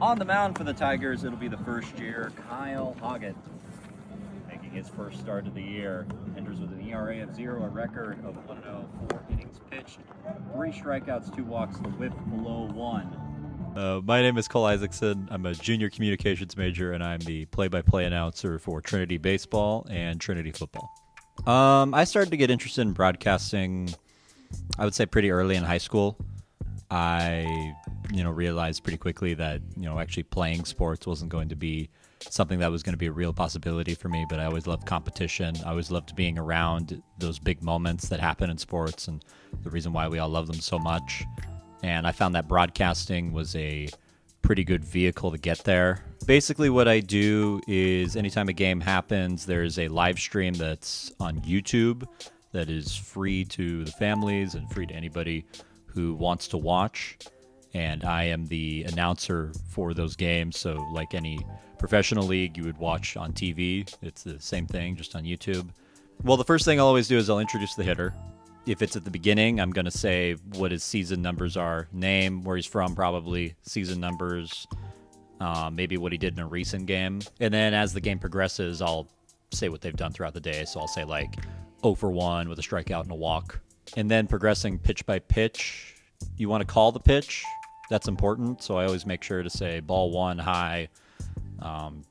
On the mound for the Tigers, it'll be the first year, Kyle Hoggett, making his first start of the year. Enters with an ERA of 0, a record of 1-0, 4 innings pitched, 3 strikeouts, 2 walks, the whip below 1. My name is Cole Isaacson. I'm a junior communications major, and I'm the play-by-play announcer for Trinity Baseball and Trinity Football. I started to get interested in broadcasting, I would say, pretty early in high school. I, realized pretty quickly that, actually playing sports wasn't going to be something that was going to be a real possibility for me, but I always loved competition. I always loved being around those big moments that happen in sports and the reason why we all love them so much. And I found that broadcasting was a pretty good vehicle to get there. Basically what I do is anytime a game happens, there's a live stream that's on YouTube that is free to the families and free to anybody who wants to watch. And I am the announcer for those games. So like any professional league you would watch on TV, it's the same thing, just on YouTube. Well, the first thing I'll always do is I'll introduce the hitter. If it's at the beginning, I'm going to say what his season numbers are, name, where he's from probably, season numbers, maybe what he did in a recent game. And then as the game progresses, I'll say what they've done throughout the day. So I'll say like 0 for 1 with a strikeout and a walk. And then progressing pitch by pitch, you want to call the pitch. That's important. So I always make sure to say ball 1 high,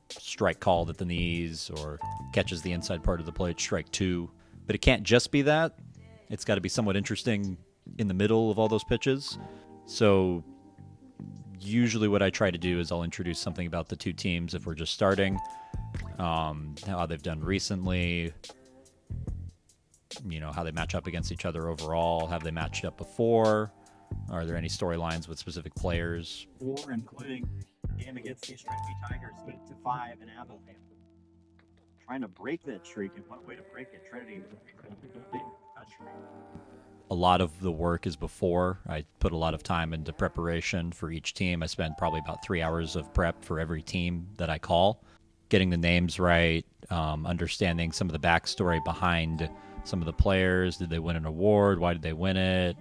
strike called at the knees, or catches the inside part of the plate, strike 2. But it can't just be that. It's got to be somewhat interesting in the middle of all those pitches. So usually what I try to do is I'll introduce something about the two teams if we're just starting, how they've done recently, how they match up against each other overall. Have they matched up before? Are there any storylines with specific players? 4, including game against the Trinity Tigers, 8-5 in Appleton. Trying to break that streak, and what way to break it? Trinity. A lot of the work is before. I put a lot of time into preparation for each team. I spend probably about 3 hours of prep for every team that I call. Getting the names right, understanding some of the backstory behind some of the players. Did they win an award? Why did they win it?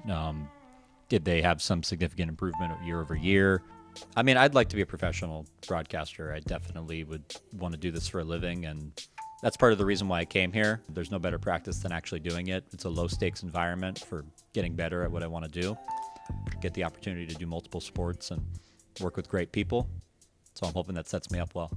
Did they have some significant improvement year over year? I mean, I'd like to be a professional broadcaster. I definitely would want to do this for a living, and that's part of the reason why I came here. There's no better practice than actually doing it. It's a low-stakes environment for getting better at what I want to do. Get the opportunity to do multiple sports and work with great people. So I'm hoping that sets me up well.